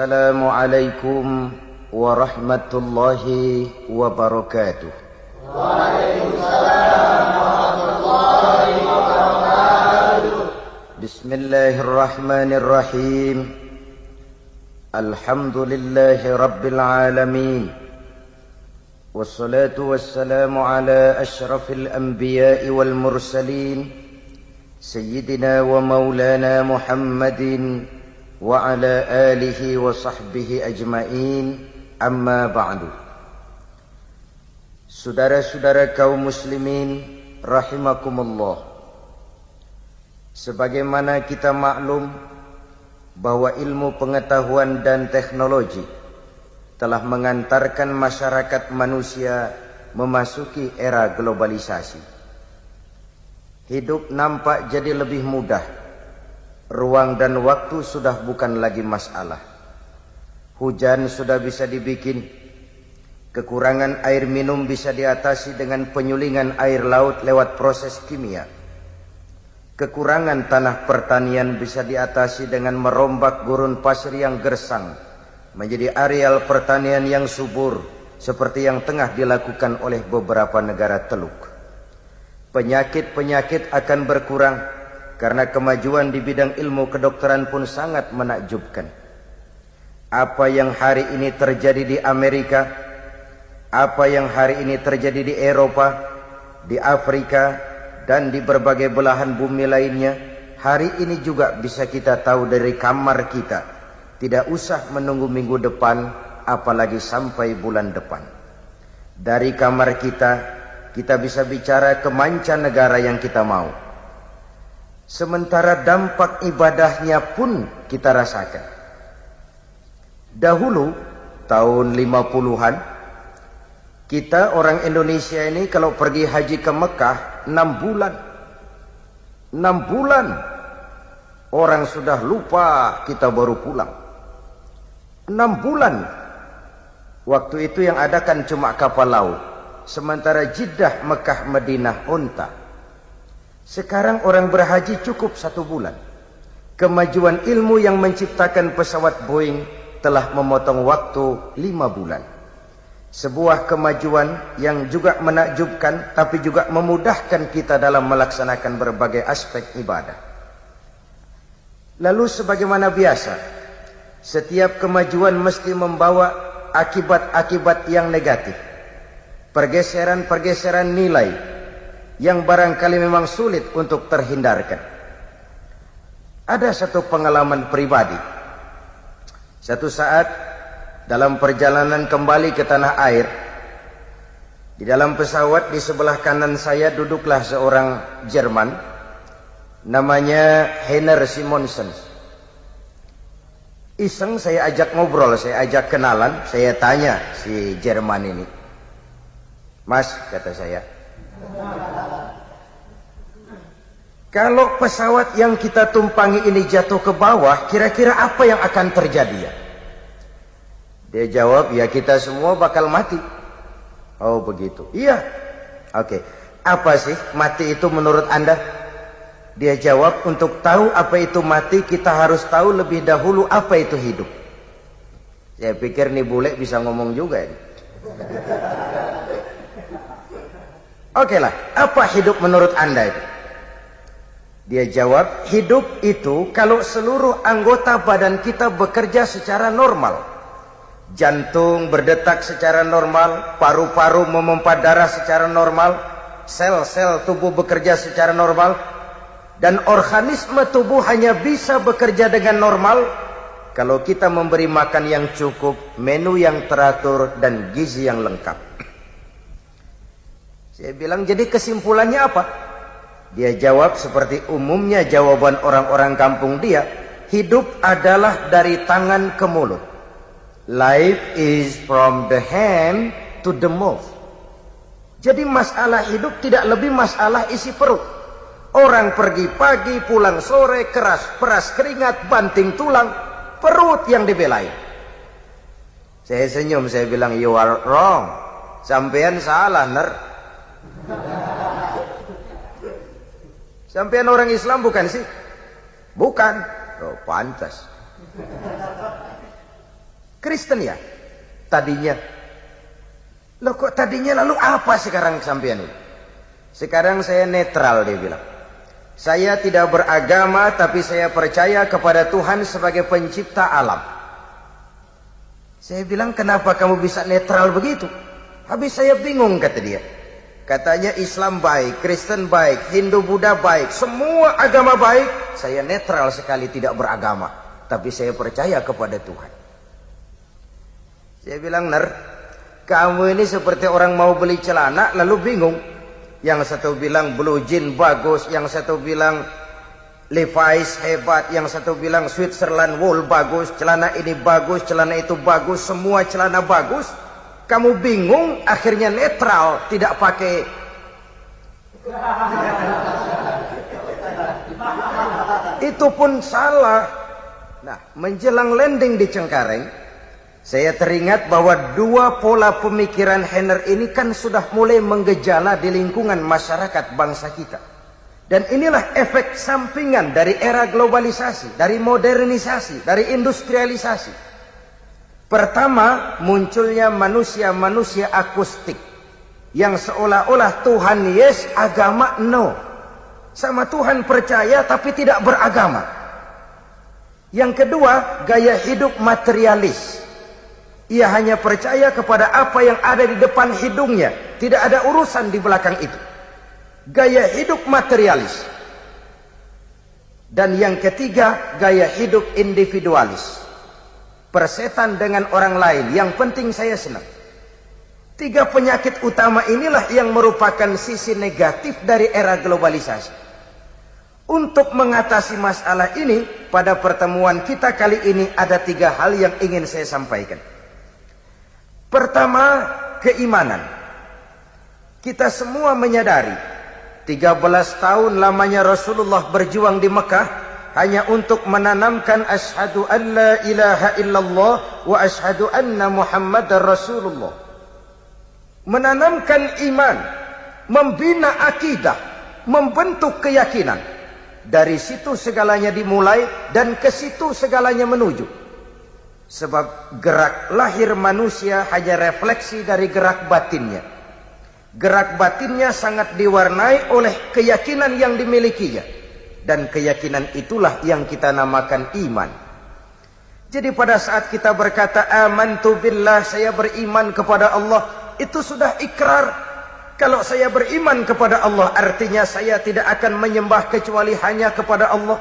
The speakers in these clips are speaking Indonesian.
Assalamualaikum warahmatullahi wabarakatuh. Waalaikumsalam warahmatullahi wabarakatuh. Bismillahirrahmanirrahim. Alhamdulillahi rabbil alamin. Wassalatu wassalamu ala ashrafil anbiya'i wal mursalin, Sayyidina wa maulana Muhammadin wa ala alihi wa sahbihi ajma'in, amma ba'du. Saudara-saudara kaum muslimin rahimakumullah, sebagaimana kita maklum bahwa ilmu pengetahuan dan teknologi telah mengantarkan masyarakat manusia memasuki era globalisasi. Hidup nampak jadi lebih mudah. Ruang dan waktu sudah bukan lagi masalah. Hujan sudah bisa dibikin. Kekurangan air minum bisa diatasi dengan penyulingan air laut lewat proses kimia. Kekurangan tanah pertanian bisa diatasi dengan merombak gurun pasir yang gersang menjadi areal pertanian yang subur, seperti yang tengah dilakukan oleh beberapa negara Teluk. Penyakit-penyakit akan berkurang karena kemajuan di bidang ilmu kedokteran pun sangat menakjubkan. Apa yang hari ini terjadi di Amerika, apa yang hari ini terjadi di Eropa, di Afrika, dan di berbagai belahan bumi lainnya, hari ini juga bisa kita tahu dari kamar kita. Tidak usah menunggu minggu depan, apalagi sampai bulan depan. Dari kamar kita bisa bicara ke mancanegara yang kita mau. Sementara dampak ibadahnya pun kita rasakan. Dahulu, tahun 50-an, kita orang Indonesia ini kalau pergi haji ke Mekah 6 bulan. 6 bulan. Orang sudah lupa, kita baru pulang. 6 bulan. Waktu itu yang ada kan cuma kapal laut. Sementara Jeddah, Mekah, Madinah, unta. Sekarang orang berhaji cukup 1 bulan. Kemajuan ilmu yang menciptakan pesawat Boeing telah memotong waktu 5 bulan. Sebuah kemajuan yang juga menakjubkan, tapi juga memudahkan kita dalam melaksanakan berbagai aspek ibadah. Lalu sebagaimana biasa, setiap kemajuan mesti membawa akibat-akibat yang negatif. Pergeseran-pergeseran nilai yang barangkali memang sulit untuk terhindarkan. Ada satu pengalaman pribadi. Satu saat dalam perjalanan kembali ke tanah air, di dalam pesawat di sebelah kanan saya duduklah seorang Jerman, namanya Heiner Simonsen. Iseng saya ajak ngobrol, saya ajak kenalan, saya tanya si Jerman ini, "Mas," kata saya, "kalau pesawat yang kita tumpangi ini jatuh ke bawah, kira-kira apa yang akan terjadi ya?" Dia jawab, "Ya kita semua bakal mati." "Oh begitu." "Iya." "Oke. Apa sih mati itu menurut Anda?" Dia jawab, "Untuk tahu apa itu mati, kita harus tahu lebih dahulu apa itu hidup." Saya pikir nih bule bisa ngomong juga ini. "Oke lah, apa hidup menurut Anda itu?" Dia jawab, "Hidup itu kalau seluruh anggota badan kita bekerja secara normal. Jantung berdetak secara normal, paru-paru memompa darah secara normal, sel-sel tubuh bekerja secara normal, dan organisme tubuh hanya bisa bekerja dengan normal kalau kita memberi makan yang cukup, menu yang teratur, dan gizi yang lengkap." Saya bilang, "Jadi kesimpulannya apa?" Dia jawab seperti umumnya jawaban orang-orang kampung dia, "Hidup adalah dari tangan ke mulut. Life is from the hand to the mouth." Jadi masalah hidup tidak lebih masalah isi perut. Orang pergi pagi, pulang sore, keras peras keringat, banting tulang, perut yang dibelai. Saya senyum, saya bilang, "You are wrong. Sampean salah, ner." "Sampean orang Islam bukan sih?" "Bukan." "Oh, pantas." Kristen ya? Tadinya. Loh kok tadinya, lalu apa sekarang sampean ini? Sekarang saya netral, dia bilang. Saya tidak beragama, tapi saya percaya kepada Tuhan sebagai pencipta alam. Saya bilang, kenapa kamu bisa netral begitu? Habis saya bingung, kata dia. Katanya Islam baik, Kristen baik, Hindu Buddha baik, semua agama baik. Saya netral sekali, tidak beragama, tapi saya percaya kepada Tuhan. Saya bilang, Ner, kamu ini seperti orang mau beli celana lalu bingung. Yang satu bilang blue jean bagus, yang satu bilang Levi's hebat, yang satu bilang Switzerland wool bagus, celana ini bagus, celana itu bagus, semua celana bagus. Kamu bingung, akhirnya netral, tidak pakai. Itu pun salah. Nah, menjelang landing di Cengkareng, saya teringat bahwa dua pola pemikiran Henner ini kan sudah mulai menggejala di lingkungan masyarakat bangsa kita. Dan inilah efek sampingan dari era globalisasi, dari modernisasi, dari industrialisasi. Pertama, munculnya manusia-manusia akustik yang seolah-olah Tuhan yes, agama no. Sama Tuhan percaya tapi tidak beragama. Yang kedua, gaya hidup materialis. Ia hanya percaya kepada apa yang ada di depan hidungnya, tidak ada urusan di belakang itu. Gaya hidup materialis. Dan yang ketiga, gaya hidup individualis. Persetan dengan orang lain, yang penting saya senang. Tiga penyakit utama inilah yang merupakan sisi negatif dari era globalisasi. Untuk mengatasi masalah ini, pada pertemuan kita kali ini ada tiga hal yang ingin saya sampaikan. Pertama, keimanan. Kita semua menyadari 13 tahun lamanya Rasulullah berjuang di Mekah hanya untuk menanamkan asyhadu an la ilaha illallah wa asyhadu anna Muhammadar Rasulullah. Menanamkan iman, membina akidah, membentuk keyakinan. Dari situ segalanya dimulai dan ke situ segalanya menuju. Sebab gerak lahir manusia hanya refleksi dari gerak batinnya. Gerak batinnya sangat diwarnai oleh keyakinan yang dimilikinya. Dan keyakinan itulah yang kita namakan iman. Jadi pada saat kita berkata amantu billah, saya beriman kepada Allah, itu sudah ikrar. Kalau saya beriman kepada Allah, artinya saya tidak akan menyembah kecuali hanya kepada Allah.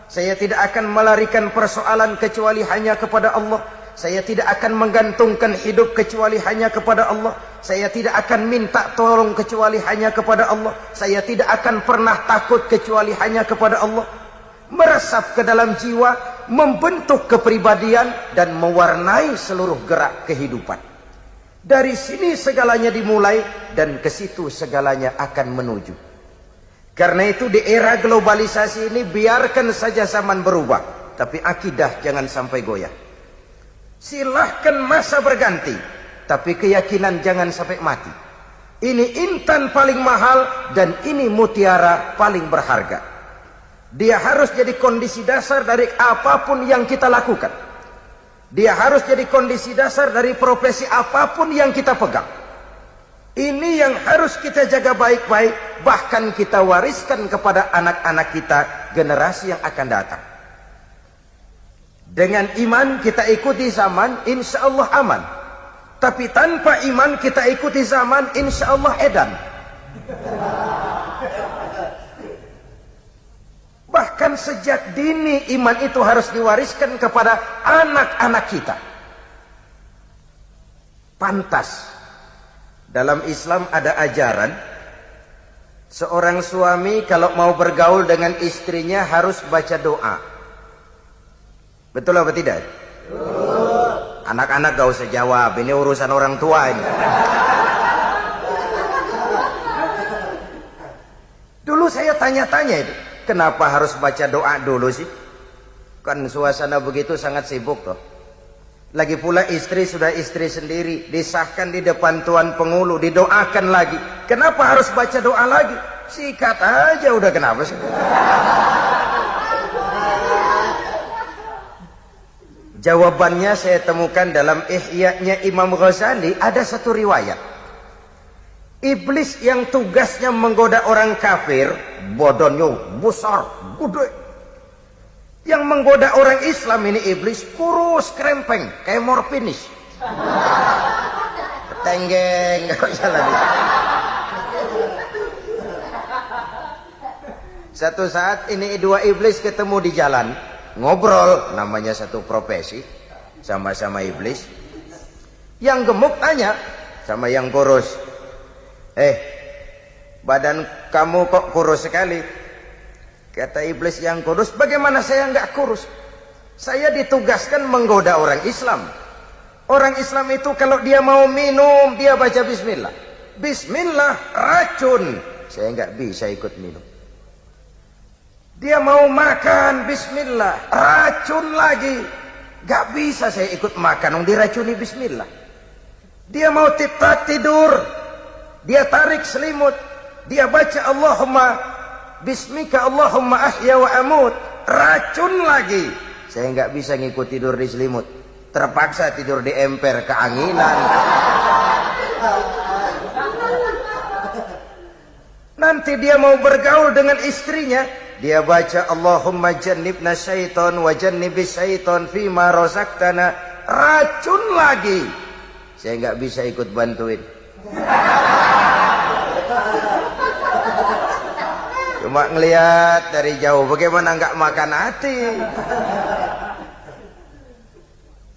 Saya tidak akan melarikan persoalan kecuali hanya kepada Allah. Saya tidak akan menggantungkan hidup kecuali hanya kepada Allah. Saya tidak akan minta tolong kecuali hanya kepada Allah. Saya tidak akan pernah takut kecuali hanya kepada Allah. Meresap ke dalam jiwa, membentuk kepribadian dan mewarnai seluruh gerak kehidupan. Dari sini segalanya dimulai dan ke situ segalanya akan menuju. Karena itu di era globalisasi ini biarkan saja zaman berubah, tapi akidah jangan sampai goyah. Silahkan masa berganti, tapi keyakinan jangan sampai mati. Ini intan paling mahal dan ini mutiara paling berharga. Dia harus jadi kondisi dasar dari apapun yang kita lakukan. Dia harus jadi kondisi dasar dari profesi apapun yang kita pegang. Ini yang harus kita jaga baik-baik, bahkan kita wariskan kepada anak-anak kita, generasi yang akan datang. Dengan iman kita ikuti zaman, insya Allah aman. Tapi tanpa iman kita ikuti zaman, insya Allah edan. Bahkan sejak dini iman itu harus diwariskan kepada anak-anak kita. Pantas. Dalam Islam ada ajaran, seorang suami kalau mau bergaul dengan istrinya harus baca doa. Betul apa tidak? Anak-anak gak usah jawab, ini urusan orang tua ini. Dulu saya tanya-tanya itu, kenapa harus baca doa dulu sih? Kan suasana begitu sangat sibuk toh. Lagi pula istri sudah istri sendiri, disahkan di depan Tuan Pengulu, didoakan lagi. Kenapa harus baca doa lagi? Sikat aja udah, kenapa sih? Jawabannya saya temukan dalam Ihya-nya Imam Ghazali. Ada satu riwayat. Iblis yang tugasnya menggoda orang kafir, badannya besar, gede. Yang menggoda orang Islam ini iblis kurus krempeng, kayak morfinis. Tenggeng, gak usah lagi. Satu saat ini dua iblis ketemu di jalan, ngobrol, namanya satu profesi, sama-sama iblis. Yang gemuk tanya sama yang kurus, badan kamu kok kurus sekali? Kata iblis yang kurus, bagaimana saya nggak kurus? Saya ditugaskan menggoda orang Islam. Orang Islam itu kalau dia mau minum, dia baca bismillah. Bismillah racun, saya nggak bisa ikut minum. Dia mau makan, bismillah, racun lagi. Gak bisa saya ikut makan, diracuni bismillah. Dia mau tidur, dia tarik selimut, dia baca Allahumma bismika Allahumma ahya wa amut, racun lagi. Saya gak bisa ngikut tidur di selimut, terpaksa tidur di emper, keanginan. Nanti dia mau bergaul dengan istrinya, dia baca Allahumma jannibna syaiton wa jannibis syaiton fima razaqtana, racun lagi. Saya nggak bisa ikut bantuin. Cuma ngelihat dari jauh, bagaimana nggak makan hati.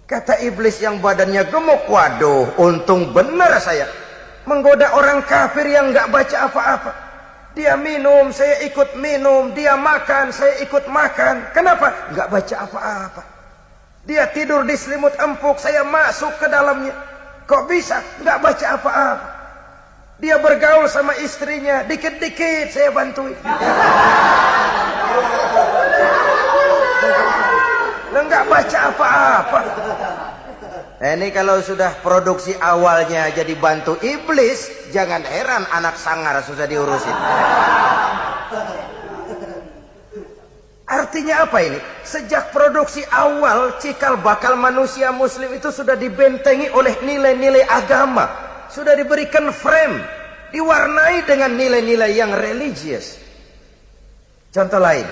Kata iblis yang badannya gemuk, waduh, untung benar saya menggoda orang kafir yang nggak baca apa-apa. Dia minum, saya ikut minum. Dia makan, saya ikut makan. Kenapa? Nggak baca apa-apa. Dia tidur di selimut empuk, saya masuk ke dalamnya. Kok bisa? Nggak baca apa-apa. Dia bergaul sama istrinya, dikit-dikit saya bantuin. Nggak baca apa-apa. Nah, ini kalau sudah produksi awalnya jadi bantu iblis, jangan heran anak sangar susah diurusin. Artinya apa ini? Sejak produksi awal, cikal bakal manusia muslim itu sudah dibentengi oleh nilai-nilai agama. Sudah diberikan frame, diwarnai dengan nilai-nilai yang religius. Contoh lain,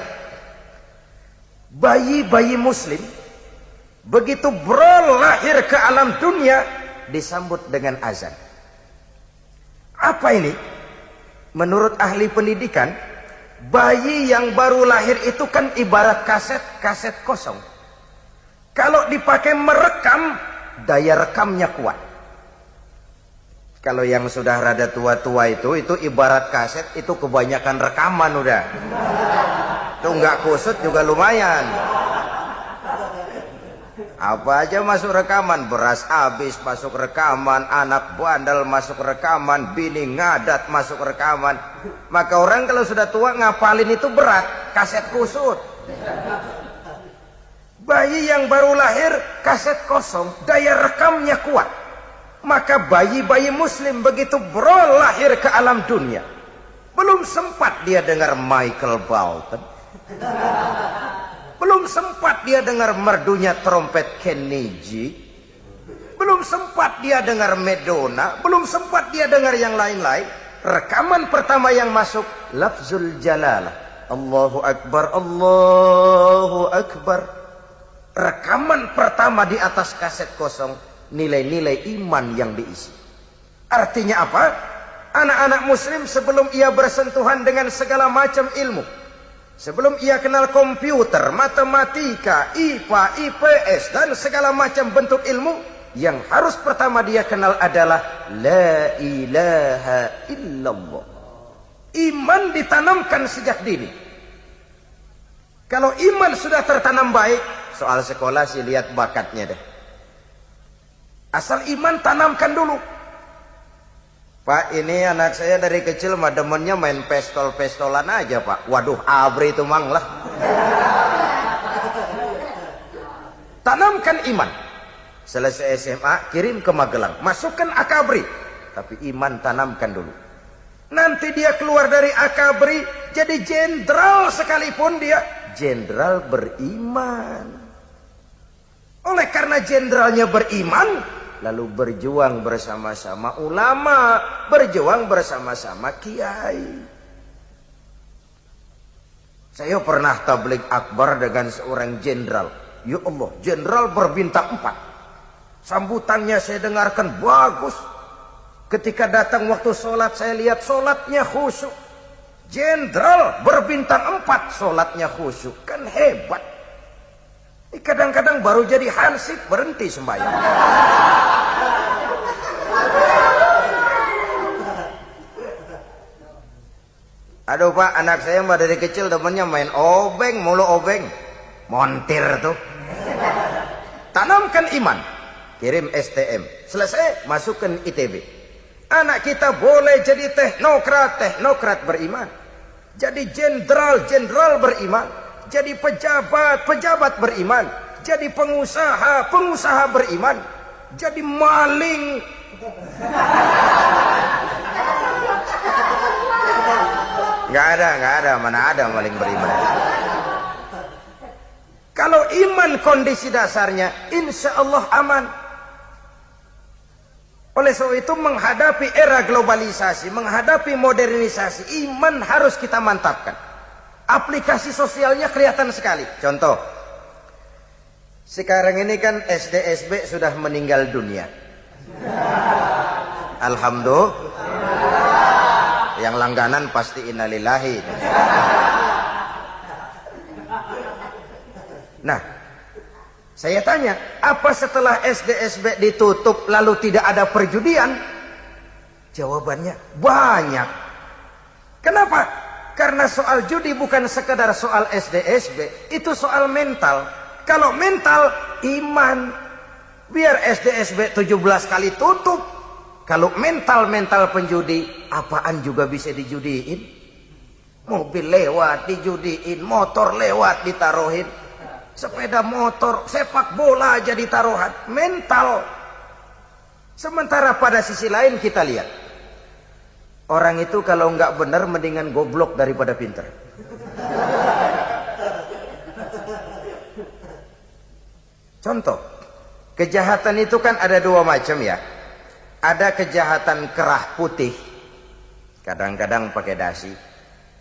bayi-bayi muslim begitu bro lahir ke alam dunia disambut dengan azan. Apa ini? Menurut ahli pendidikan, bayi yang baru lahir itu kan ibarat kaset kosong. Kalau dipakai merekam, daya rekamnya kuat. Kalau yang sudah rada tua-tua itu ibarat kaset, itu kebanyakan rekaman udah. Itu nggak kusut juga lumayan. Apa aja masuk rekaman, beras habis masuk rekaman, anak bandel masuk rekaman, bini ngadat masuk rekaman. Maka orang kalau sudah tua ngapalin itu berat, kaset kusut. Bayi yang baru lahir kaset kosong, daya rekamnya kuat. Maka bayi-bayi muslim begitu bro lahir ke alam dunia, belum sempat dia dengar Michael Bolton. Belum sempat dia dengar merdunya trompet Kennedy. Belum sempat dia dengar Madonna. Belum sempat dia dengar yang lain-lain. Rekaman pertama yang masuk, lafzul jalalah, Allahu Akbar, Allahu Akbar. Rekaman pertama di atas kaset kosong, nilai-nilai iman yang diisi. Artinya apa? Anak-anak muslim sebelum ia bersentuhan dengan segala macam ilmu, sebelum ia kenal komputer, matematika, IPA, IPS, dan segala macam bentuk ilmu, yang harus pertama dia kenal adalah La ilaha illallah. Iman ditanamkan sejak dini. Kalau iman sudah tertanam baik, soal sekolah sih lihat bakatnya deh. Asal iman tanamkan dulu. Pak, ini anak saya dari kecil mah demennya main pistol-pistolan aja, Pak. Waduh, abri itu mang lah. Tanamkan iman. Selesai SMA, kirim ke Magelang. Masukkan akabri. Tapi iman tanamkan dulu. Nanti dia keluar dari akabri, jadi jenderal sekalipun dia jenderal beriman. Oleh karena jenderalnya beriman, lalu berjuang bersama-sama ulama, berjuang bersama-sama kiai. Saya pernah tabligh akbar dengan seorang jenderal. Ya Allah, jenderal berbintang 4. Sambutannya saya dengarkan bagus. Ketika datang waktu sholat, saya lihat sholatnya khusyuk. Jenderal berbintang 4, sholatnya khusyuk. Kan hebat. Kadang-kadang baru jadi hansip, berhenti sembahyang. Aduh Pak, anak saya mbak dari kecil temennya main obeng, mulu obeng. Montir tuh. Tanamkan iman. Kirim STM. Selesai, masukkan ITB. Anak kita boleh jadi teknokrat beriman. Jadi jenderal beriman. Jadi pejabat beriman. Jadi pengusaha beriman. Jadi maling. Nggak ada, mana ada maling beriman. Kalau iman kondisi dasarnya, insya Allah aman. Oleh sebab itu menghadapi era globalisasi, menghadapi modernisasi, iman harus kita mantapkan. Aplikasi sosialnya kelihatan sekali. Contoh, sekarang ini kan SD-SB sudah meninggal dunia. Alhamdulillah. Yang langganan pasti innalillahi. Nah, saya tanya, apa setelah SD-SB ditutup lalu tidak ada perjudian? Jawabannya banyak. Kenapa? Karena soal judi bukan sekedar soal SD-SB, itu soal mental. Kalau mental, iman. Biar SD-SB 17 kali tutup. Kalau mental penjudi, apaan juga bisa dijudiin. Mobil lewat dijudiin, motor lewat ditaruhin. Sepeda motor, sepak bola aja ditaruhan. Mental. Sementara pada sisi lain kita lihat. Orang itu kalau nggak benar mendingan goblok daripada pinter. Contoh, kejahatan itu kan ada 2 macam ya. Ada kejahatan kerah putih. Kadang-kadang pakai dasi.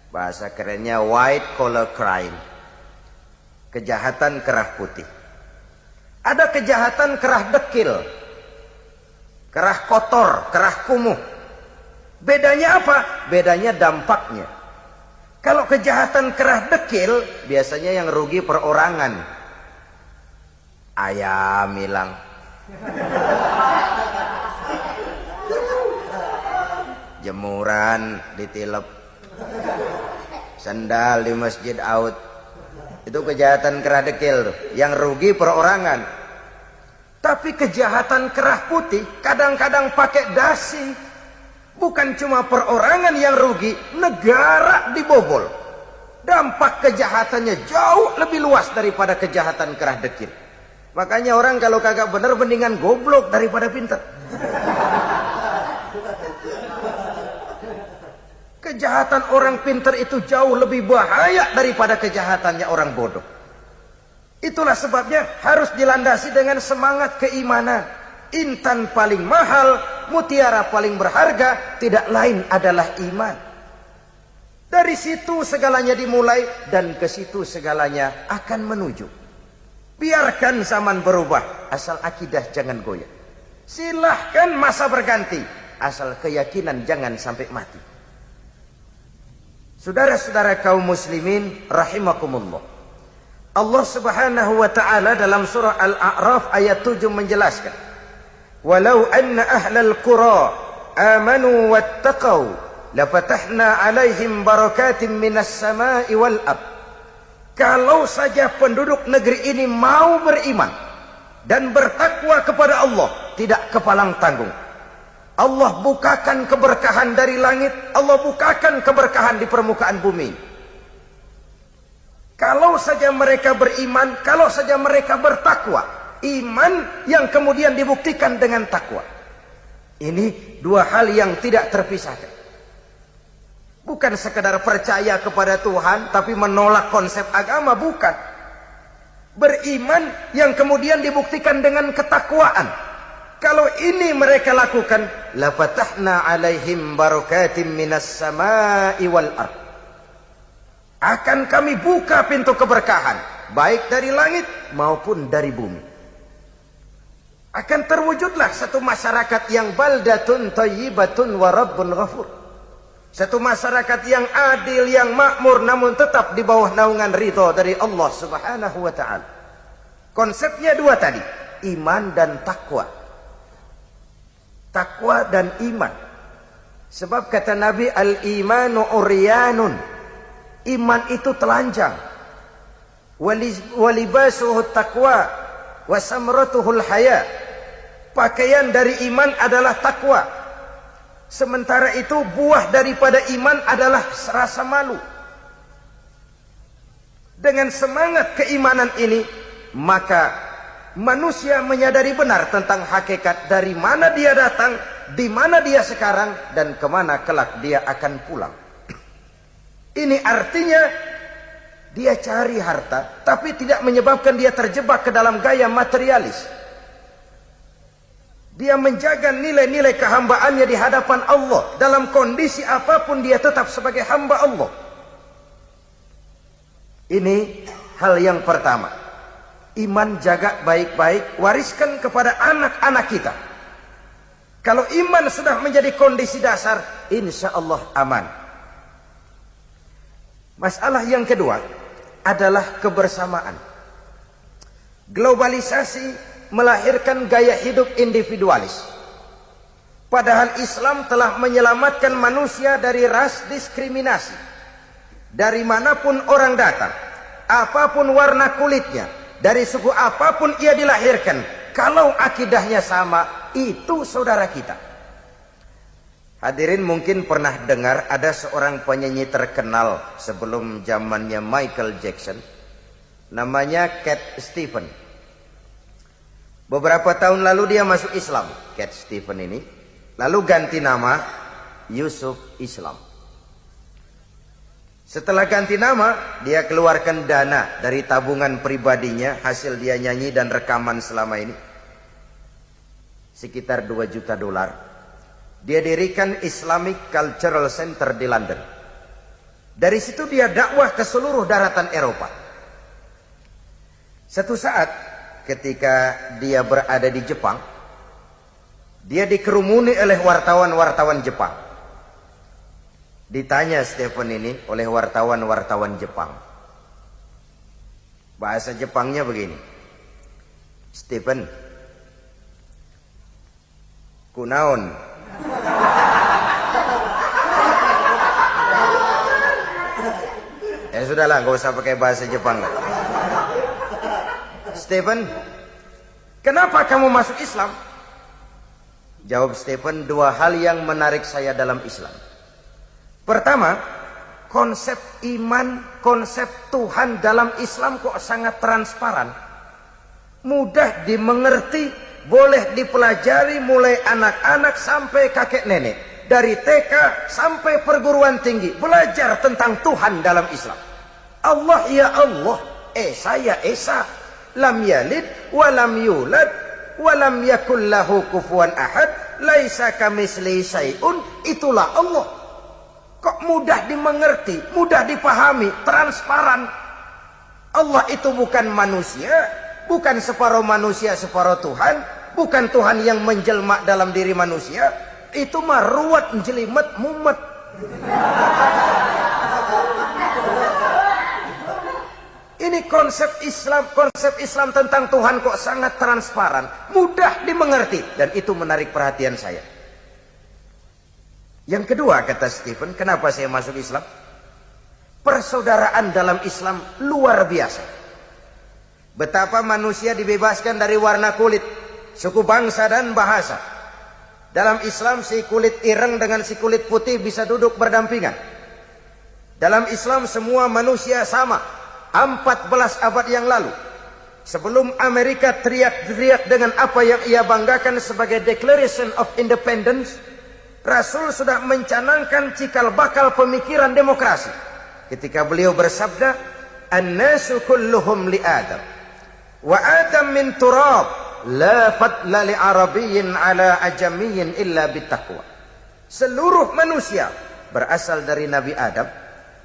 Bahasa kerennya white collar crime. Kejahatan kerah putih. Ada kejahatan kerah dekil. Kerah kotor, kerah kumuh. Bedanya apa? Bedanya dampaknya. Kalau kejahatan kerah dekil, biasanya yang rugi perorangan. Ayam hilang. Jemuran ditilep. Sandal di masjid out. Itu kejahatan kerah dekil. Yang rugi perorangan. Tapi kejahatan kerah putih kadang-kadang pakai dasi. Bukan cuma perorangan yang rugi, negara dibobol. Dampak kejahatannya jauh lebih luas daripada kejahatan kerah dekil. Makanya orang kalau kagak bener mendingan goblok daripada pinter. Kejahatan orang pinter itu jauh lebih bahaya daripada kejahatannya orang bodoh. Itulah sebabnya harus dilandasi dengan semangat keimanan. Intan paling mahal, mutiara paling berharga, tidak lain adalah iman. Dari situ segalanya dimulai dan ke situ segalanya akan menuju. Biarkan zaman berubah, asal akidah jangan goyah. Silahkan masa berganti, asal keyakinan jangan sampai mati. Saudara-saudara kaum muslimin rahimakumullah. Allah Subhanahu wa taala dalam surah Al-A'raf ayat 7 menjelaskan, "Walau anna ahlal qura amanu wattaqau lafatahna 'alaihim barakatin minas sama'i wal ardh." Kalau saja penduduk negeri ini mau beriman dan bertakwa kepada Allah, tidak kepalang tanggung, Allah bukakan keberkahan dari langit, Allah bukakan keberkahan di permukaan bumi. Kalau saja mereka beriman, kalau saja mereka bertakwa, iman yang kemudian dibuktikan dengan takwa. Ini 2 hal yang tidak terpisahkan. Bukan sekadar percaya kepada Tuhan tapi menolak konsep agama, bukan. beriman yang kemudian dibuktikan dengan ketakwaan. Kalau ini mereka lakukan, la fatahna alaihim barakatim minas samai wal ard. Akan kami buka pintu keberkahan, baik dari langit maupun dari bumi. Akan terwujudlah satu masyarakat yang baldatun thayyibatun wa rabbun ghafur. Satu masyarakat yang adil, yang makmur, namun tetap di bawah naungan ridha dari Allah Subhanahu wa ta'ala. Konsepnya dua tadi, iman dan takwa. Takwa dan iman. Sebab kata Nabi, al-imanu uryanun. Iman itu telanjang. Walibasuhu taqwa wa samratuhul haya. Pakaian dari iman adalah takwa. Sementara itu buah daripada iman adalah rasa malu. Dengan semangat keimanan ini, maka manusia menyadari benar tentang hakikat dari mana dia datang, di mana dia sekarang, dan kemana kelak dia akan pulang. Ini artinya dia cari harta, tapi tidak menyebabkan dia terjebak ke dalam gaya materialis. Dia menjaga nilai-nilai kehambaannya di hadapan Allah. Dalam kondisi apapun dia tetap sebagai hamba Allah. Ini hal yang pertama. Iman jaga baik-baik, wariskan kepada anak-anak kita. Kalau iman sudah menjadi kondisi dasar, insya Allah aman. Masalah yang kedua adalah kebersamaan. Globalisasi melahirkan gaya hidup individualis. Padahal Islam telah menyelamatkan manusia dari ras diskriminasi. Dari manapun orang datang, apapun warna kulitnya, dari suku apapun ia dilahirkan, kalau akidahnya sama, itu saudara kita. Hadirin mungkin pernah dengar ada seorang penyanyi terkenal sebelum zamannya Michael Jackson, namanya Cat Stevens. Beberapa tahun lalu dia masuk Islam, Cat Stevens ini, lalu ganti nama Yusuf Islam. Setelah ganti nama, dia keluarkan dana dari tabungan pribadinya, hasil dia nyanyi dan rekaman selama ini, sekitar $2 juta. Dia dirikan Islamic Cultural Center di London. Dari situ dia dakwah ke seluruh daratan Eropa. Satu saat ketika dia berada di Jepang, dia dikerumuni oleh wartawan-wartawan Jepang. Ditanya Stephen ini oleh wartawan-wartawan Jepang. Bahasa Jepangnya begini. Stephen, kunaon? Ya sudahlah, gak usah pakai bahasa Jepang. Stephen, kenapa kamu masuk Islam? Jawab Stephen, dua hal yang menarik saya dalam Islam. Pertama, konsep iman, konsep Tuhan dalam Islam kok sangat transparan, mudah dimengerti, boleh dipelajari mulai anak-anak sampai kakek nenek. Dari TK sampai perguruan tinggi, belajar tentang Tuhan dalam Islam. Allah ya Allah, Esa ya Esa, lam yalid wa lam yulad wa lam yakul lahu kufuwan ahad, laisa kamitslihi syai'un, itulah Allah. Kok mudah dimengerti, mudah dipahami, transparan. Allah itu bukan manusia, bukan separuh manusia separuh Tuhan, bukan Tuhan yang menjelma dalam diri manusia. Itu mah ruwet, jelimet, mumet. Ini konsep Islam tentang Tuhan kok sangat transparan, mudah dimengerti, dan itu menarik perhatian saya. Yang kedua, kata Stephen, kenapa saya masuk Islam? Persaudaraan dalam Islam luar biasa. Betapa manusia dibebaskan dari warna kulit, suku, bangsa, dan bahasa. Dalam Islam si kulit ireng dengan si kulit putih bisa duduk berdampingan. Dalam Islam semua manusia sama. 14 abad yang lalu, sebelum Amerika teriak-teriak dengan apa yang ia banggakan sebagai Declaration of Independence, Rasul sudah mencanangkan cikal bakal pemikiran demokrasi. Ketika beliau bersabda, "An-nasu kulluhum li Adam, Wa Adam min turab, la fadla li arabiyyin ala ajamiyyin illa bittaqwa. Seluruh manusia berasal dari Nabi Adam.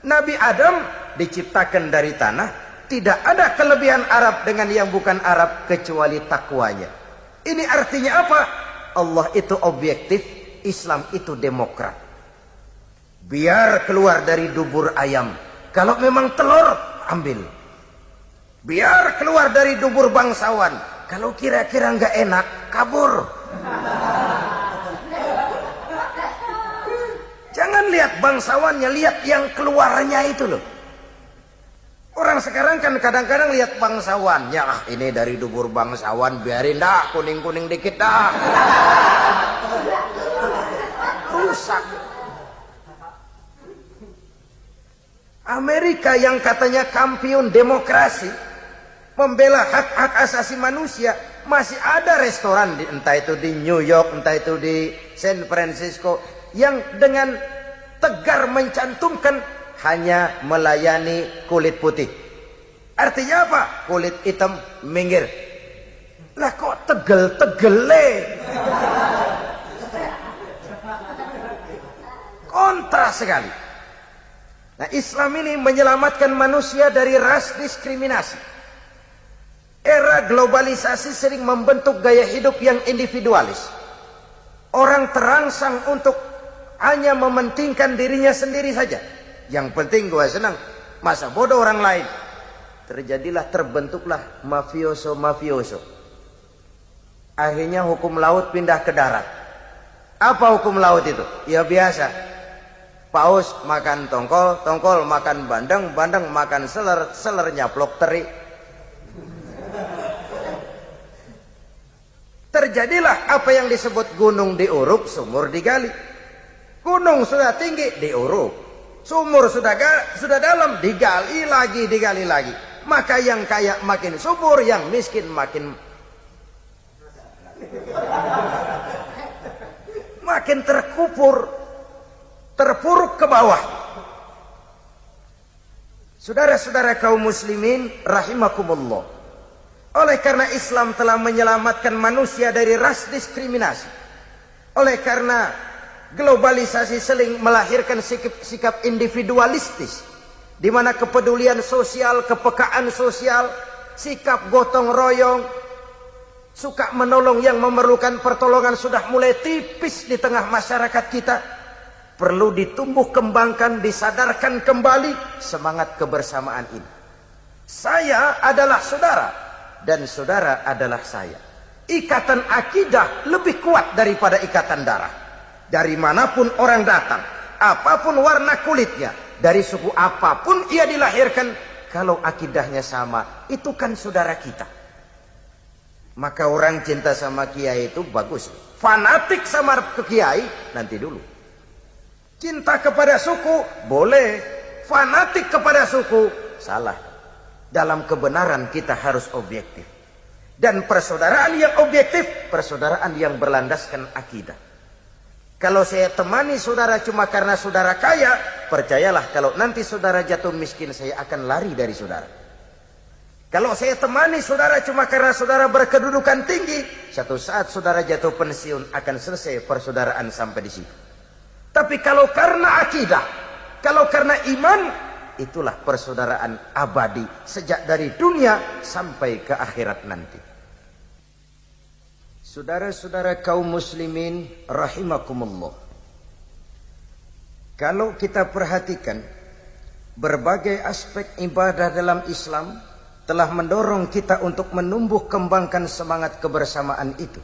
Nabi Adam diciptakan dari tanah. Tidak ada kelebihan Arab dengan yang bukan Arab kecuali takwanya. Ini artinya apa? Allah itu objektif, Islam itu demokrat. Biar keluar dari dubur ayam. Kalau memang telur, ambil. Biar keluar dari dubur bangsawan. Kalau kira-kira nggak enak, kabur. Jangan lihat bangsawannya, lihat yang keluarnya itu loh. Orang sekarang kan kadang-kadang lihat bangsawannya, ini dari dubur bangsawan, biarin dah, kuning-kuning dikit dah. Rusak. Amerika yang katanya kampiun demokrasi, membela hak-hak asasi manusia, masih ada restoran, entah itu di New York, entah itu di San Francisco, yang dengan tegar mencantumkan hanya melayani kulit putih. Artinya apa? Kulit hitam minggir. Lah kok tegel-tegele? Kontra sekali. Nah, Islam ini menyelamatkan manusia dari ras diskriminasi. Era globalisasi sering membentuk gaya hidup yang individualis. Orang terangsang untuk hanya mementingkan dirinya sendiri saja. Yang penting gue senang, masa bodoh orang lain. Terbentuklah mafioso. Akhirnya hukum laut pindah ke darat. Apa hukum laut itu? Ya biasa. Paus makan tongkol, tongkol makan bandeng, bandeng makan seler, seler nyaplok teri. Terjadilah apa yang disebut gunung diuruk, sumur digali. Gunung sudah tinggi, diuruk. Sumur sudah dalam, digali lagi. Maka yang kaya makin subur, yang miskin makin terpuruk ke bawah. Saudara-saudara kaum muslimin rahimakumullah. Oleh karena Islam telah menyelamatkan manusia dari ras diskriminasi. Oleh karena globalisasi sering melahirkan sikap individualistis, di mana kepedulian sosial, kepekaan sosial, sikap gotong royong, suka menolong yang memerlukan pertolongan sudah mulai tipis di tengah masyarakat kita. Perlu ditumbuh kembangkan, disadarkan kembali semangat kebersamaan ini. Saya adalah saudara dan saudara adalah saya. Ikatan akidah lebih kuat daripada ikatan darah. Dari manapun orang datang, apapun warna kulitnya, dari suku apapun ia dilahirkan, kalau akidahnya sama, itu kan saudara kita. Maka orang cinta sama kiai itu bagus. Fanatik sama kiai, nanti dulu. Cinta kepada suku, boleh. Fanatik kepada suku, salah. Dalam kebenaran kita harus objektif. Dan persaudaraan yang objektif, persaudaraan yang berlandaskan akidah. Kalau saya temani saudara cuma karena saudara kaya, percayalah kalau nanti saudara jatuh miskin, saya akan lari dari saudara. Kalau saya temani saudara cuma karena saudara berkedudukan tinggi, satu saat saudara jatuh pensiun, akan selesai persaudaraan sampai di situ. Tapi kalau karena akidah, kalau karena iman, itulah persaudaraan abadi sejak dari dunia sampai ke akhirat nanti. Saudara-saudara kaum muslimin rahimakumullah. Kalau kita perhatikan, berbagai aspek ibadah dalam Islam telah mendorong kita untuk menumbuh kembangkan semangat kebersamaan itu.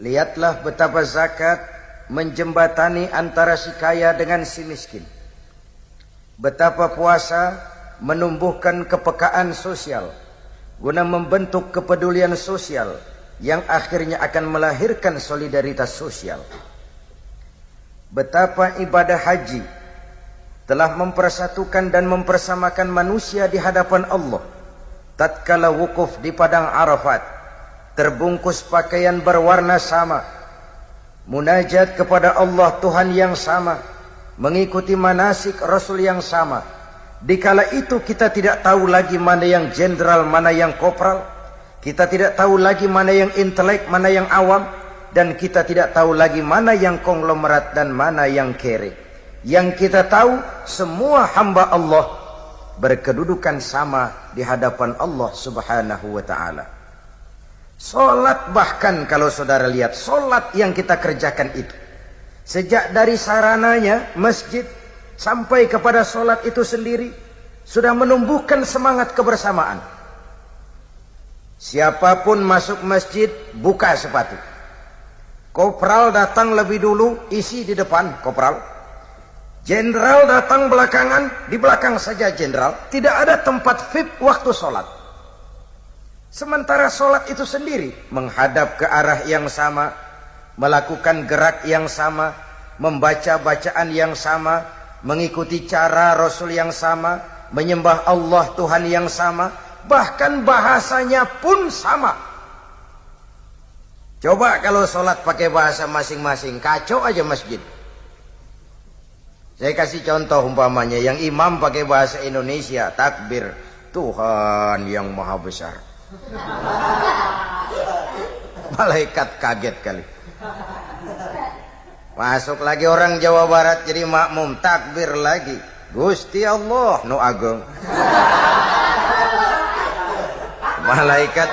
Lihatlah betapa zakat menjembatani antara si kaya dengan si miskin. Betapa puasa menumbuhkan kepekaan sosial guna membentuk kepedulian sosial yang akhirnya akan melahirkan solidaritas sosial. Betapa ibadah haji telah mempersatukan dan mempersamakan manusia di hadapan Allah. Tatkala wukuf di padang Arafat, terbungkus pakaian berwarna sama, munajat kepada Allah Tuhan yang sama, mengikuti manasik Rasul yang sama, Dikala itu kita tidak tahu lagi mana yang jenderal, mana yang kopral. Kita tidak tahu lagi mana yang intelek, mana yang awam. Dan kita tidak tahu lagi mana yang konglomerat dan mana yang kere. Yang kita tahu, semua hamba Allah berkedudukan sama di hadapan Allah subhanahu wa ta'ala. Solat, bahkan kalau saudara lihat solat yang kita kerjakan itu, sejak dari sarananya masjid sampai kepada solat itu sendiri sudah menumbuhkan semangat kebersamaan. Siapapun masuk masjid buka sepatu. Kopral datang lebih dulu, isi di depan kopral. Jenderal datang belakangan, di belakang saja jenderal. Tidak ada tempat VIP waktu solat. Sementara solat itu sendiri menghadap ke arah yang sama, melakukan gerak yang sama, membaca bacaan yang sama, mengikuti cara Rasul yang sama, menyembah Allah Tuhan yang sama, bahkan bahasanya pun sama. Coba kalau sholat pakai bahasa masing-masing, kacau aja masjid. Saya kasih contoh umpamanya, yang imam pakai bahasa Indonesia, takbir, Tuhan yang maha besar. Malaikat kaget kali. Masuk lagi orang Jawa Barat jadi makmum, takbir lagi, Gusti Allah nu ageng. Malaikat,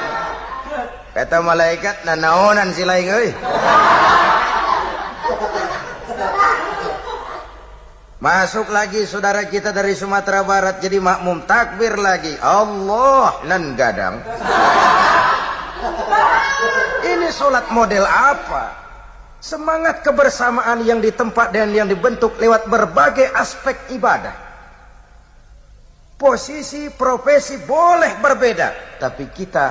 kata malaikat, nanaonan silai euy. Masuk lagi saudara kita dari Sumatera Barat jadi makmum, takbir lagi, Allah nan gadang. Ini sholat model apa? Semangat kebersamaan yang ditempat dan yang dibentuk lewat berbagai aspek ibadah. Posisi, profesi boleh berbeda, tapi kita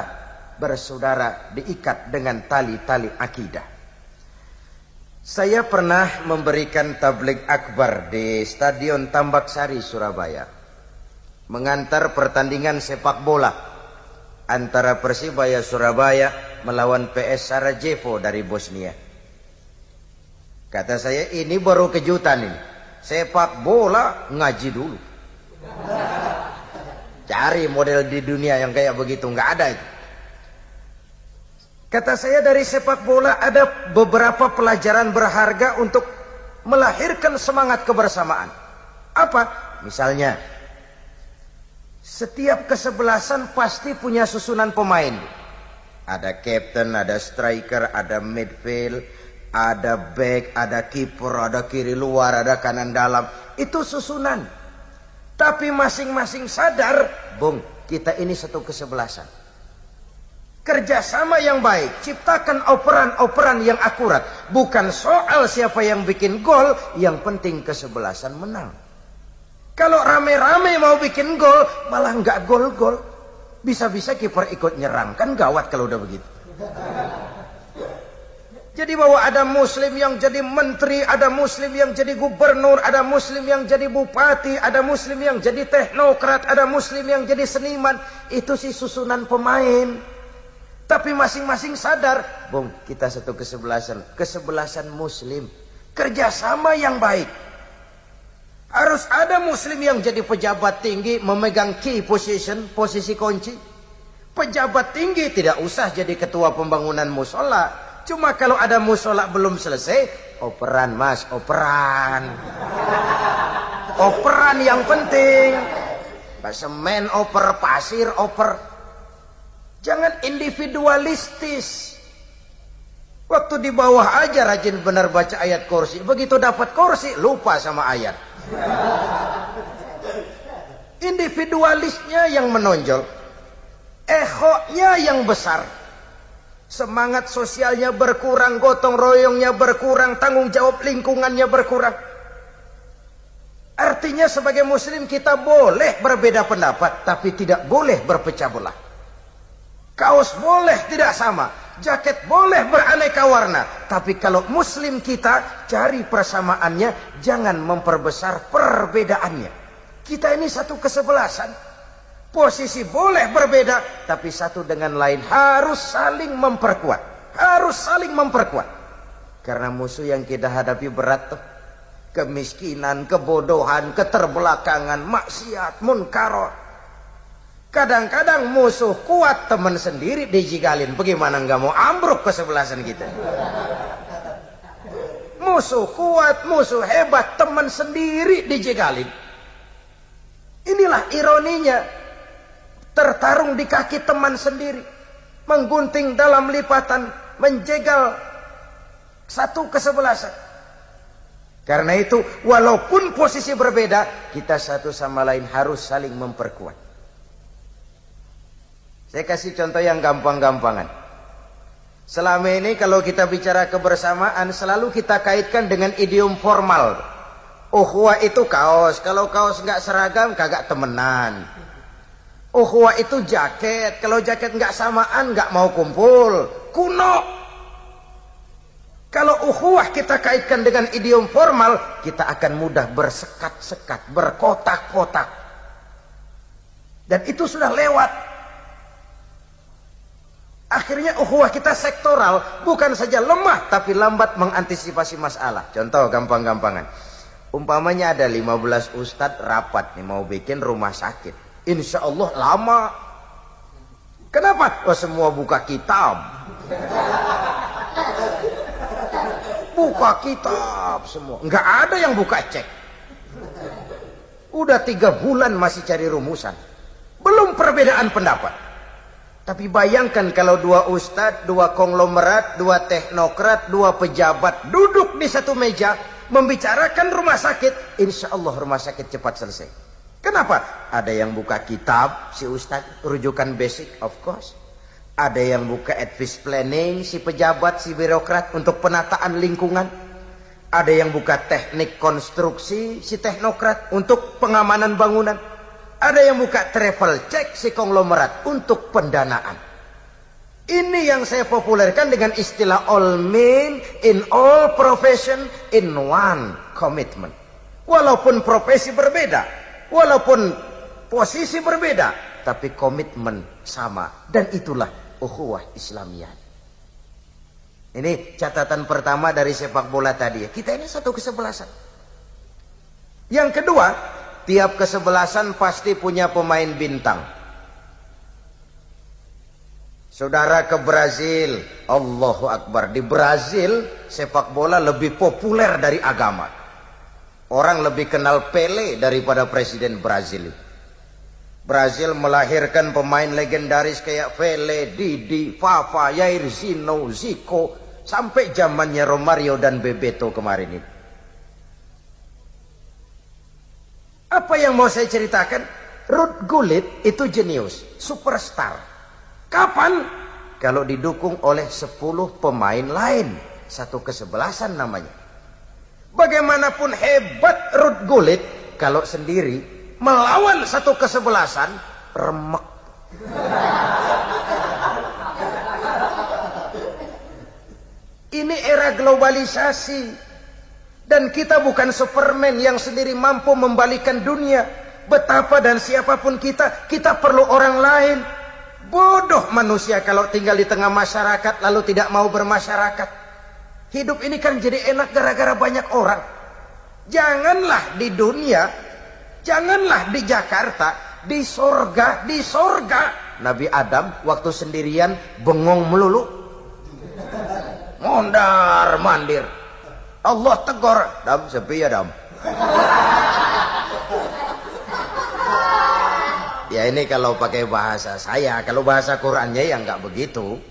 bersaudara diikat dengan tali-tali akidah. Saya pernah memberikan tabligh akbar di Stadion Tambak Sari, Surabaya. Mengantar pertandingan sepak bola antara Persibaya Surabaya melawan PS Sarajevo dari Bosnia. Kata saya, ini baru kejutan ini. Sepak bola ngaji dulu. Cari model di dunia yang kayak begitu, nggak ada itu. Kata saya, dari sepak bola ada beberapa pelajaran berharga untuk melahirkan semangat kebersamaan. Apa? Misalnya, setiap kesebelasan pasti punya susunan pemain. Ada captain, ada striker, ada midfield, ada back, ada kiper, ada kiri luar, ada kanan dalam. Itu susunan. Tapi masing-masing sadar, Bung, kita ini satu kesebelasan. Kerjasama yang baik, ciptakan operan-operan yang akurat. Bukan soal siapa yang bikin gol, yang penting kesebelasan menang. Kalau rame-rame mau bikin gol, malah nggak gol-gol. Bisa-bisa kiper ikut nyerang, kan gawat kalau udah begitu. Jadi bahwa ada muslim yang jadi menteri, ada muslim yang jadi gubernur, ada muslim yang jadi bupati, ada muslim yang jadi teknokrat, ada muslim yang jadi seniman. Itu sih susunan pemain. Tapi masing-masing sadar, Bung, kita satu kesebelasan. Kesebelasan muslim. Kerjasama yang baik. Harus ada muslim yang jadi pejabat tinggi, memegang key position, posisi kunci. Pejabat tinggi tidak usah jadi ketua pembangunan musola. Cuma kalau ada musola belum selesai, operan mas, operan. Operan yang penting. Semen oper, pasir oper. Jangan individualistis. Waktu di bawah aja rajin benar baca ayat kursi. Begitu dapat kursi, lupa sama ayat. Individualisnya yang menonjol. Egonya yang besar. Semangat sosialnya berkurang, gotong royongnya berkurang, tanggung jawab lingkungannya berkurang. Artinya sebagai muslim kita boleh berbeda pendapat, tapi tidak boleh berpecah belah. Kaos boleh tidak sama, jaket boleh beraneka warna, tapi kalau muslim kita cari persamaannya, jangan memperbesar perbedaannya. Kita ini satu kesebelasan. Posisi boleh berbeda, tapi satu dengan lain harus saling memperkuat. Harus saling memperkuat. Karena musuh yang kita hadapi berat tuh. kemiskinan, kebodohan, keterbelakangan, maksiat, munkarat. Kadang-kadang musuh kuat, teman sendiri dijigalin. Bagaimana nggak mau ambruk kesebelasan kita? Musuh kuat, musuh hebat, teman sendiri dijegalin. Inilah ironinya. Tertarung di kaki teman sendiri. Menggunting dalam lipatan, menjegal satu kesebelasan. Karena itu, walaupun posisi berbeda, kita satu sama lain harus saling memperkuat. Saya kasih contoh yang gampang-gampangan. Selama ini kalau kita bicara kebersamaan, selalu kita kaitkan dengan idiom formal. Ukhuwah itu kaos, kalau kaos nggak seragam, kagak temenan. Ukhuwah itu jaket, kalau jaket nggak samaan, nggak mau kumpul. Kuno. Kalau ukhuwah kita kaitkan dengan idiom formal, kita akan mudah bersekat-sekat, berkotak-kotak. Dan itu sudah lewat. Akhirnya ukhuwah kita sektoral, bukan saja lemah, tapi lambat mengantisipasi masalah. Contoh gampang-gampangan. Umpamanya ada 15 ustadz rapat nih, mau bikin rumah sakit. Insya Allah lama. Kenapa? Oh, semua buka kitab. Buka kitab semua. Nggak ada yang buka cek. Udah 3 bulan masih cari rumusan. Belum perbedaan pendapat. Tapi bayangkan kalau 2 ustadz, 2 konglomerat, 2 teknokrat, 2 pejabat duduk di satu meja membicarakan rumah sakit, insya Allah rumah sakit cepat selesai. Kenapa? Ada yang buka kitab, si ustadz, rujukan basic, of course. Ada yang buka advice planning, si pejabat, si birokrat untuk penataan lingkungan. Ada yang buka teknik konstruksi, si teknokrat untuk pengamanan bangunan. Ada yang buka travel check, si konglomerat untuk pendanaan. Ini yang saya populerkan dengan istilah all men in all profession in one commitment. Walaupun profesi berbeda, walaupun posisi berbeda, tapi komitmen sama. Dan itulah ukhuwah Islamiyah. Ini catatan pertama dari sepak bola tadi. Kita ini satu kesebelasan. Yang kedua, tiap kesebelasan pasti punya pemain bintang. Saudara ke Brazil, Allahu Akbar. Di Brazil, sepak bola lebih populer dari agama. Orang lebih kenal Pele daripada presiden Brazil. Brazil melahirkan pemain legendaris kayak Pele, Didi, Fafa, Jairzinho, Zico, sampai zamannya Romario dan Bebeto kemarin ini. Apa yang mau saya ceritakan? Ruud Gullit itu jenius, superstar. Kapan? Kalau didukung oleh 10 pemain lain. Satu kesebelasan namanya. Bagaimanapun hebat Ruud Gullit, kalau sendiri melawan satu kesebelasan, remek. Ini era globalisasi. Dan kita bukan Superman yang sendiri mampu membalikan dunia. Betapa dan siapapun kita perlu orang lain. Bodoh manusia kalau tinggal di tengah masyarakat lalu tidak mau bermasyarakat. Hidup ini kan jadi enak gara-gara banyak orang. Janganlah di dunia, janganlah di Jakarta, di sorga. Nabi Adam waktu sendirian bengong melulu. Mondar mandir. Allah tegur, Dam, sepi ya Dam. Ya ini kalau pakai bahasa saya, kalau bahasa Qurannya ya nggak begitu.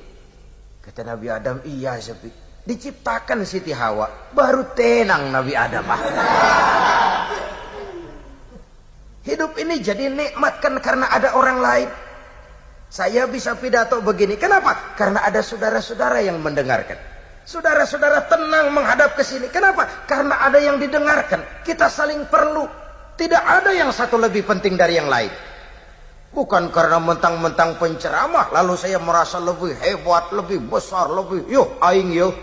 Kata Nabi Adam, iya sepi. Diciptakan Siti Hawa, baru tenang Nabi Adam. Hidup ini jadi nikmat kan karena ada orang lain. Saya bisa pidato begini, kenapa? Karena ada saudara-saudara yang mendengarkan. Saudara-saudara tenang menghadap ke sini. Kenapa? Karena ada yang didengarkan. Kita saling perlu. Tidak ada yang satu lebih penting dari yang lain. Bukan karena mentang-mentang penceramah lalu saya merasa lebih hebat, lebih besar, lebih yuk aing yuk.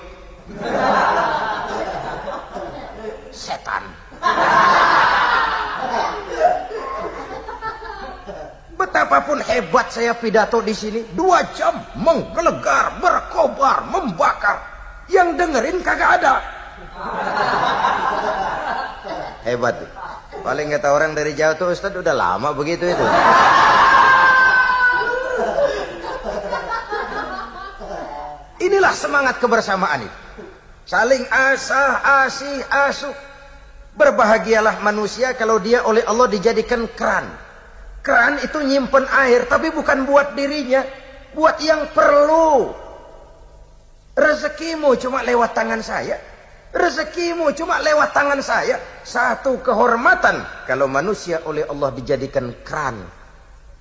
Setan. Betapapun hebat saya pidato di sini, 2 jam menggelegar, berkobar, membakar. Yang dengerin kagak ada. Hebat. Paling kata orang dari Jawa tuh, Ustaz udah lama begitu itu. Inilah semangat kebersamaan itu. Saling asah, asih, asuh. Berbahagialah manusia kalau dia oleh Allah dijadikan keran. Keran itu nyimpen air, tapi bukan buat dirinya, buat yang perlu. Rezekimu cuma lewat tangan saya. Rezekimu cuma lewat tangan saya. Satu kehormatan kalau manusia oleh Allah dijadikan keran.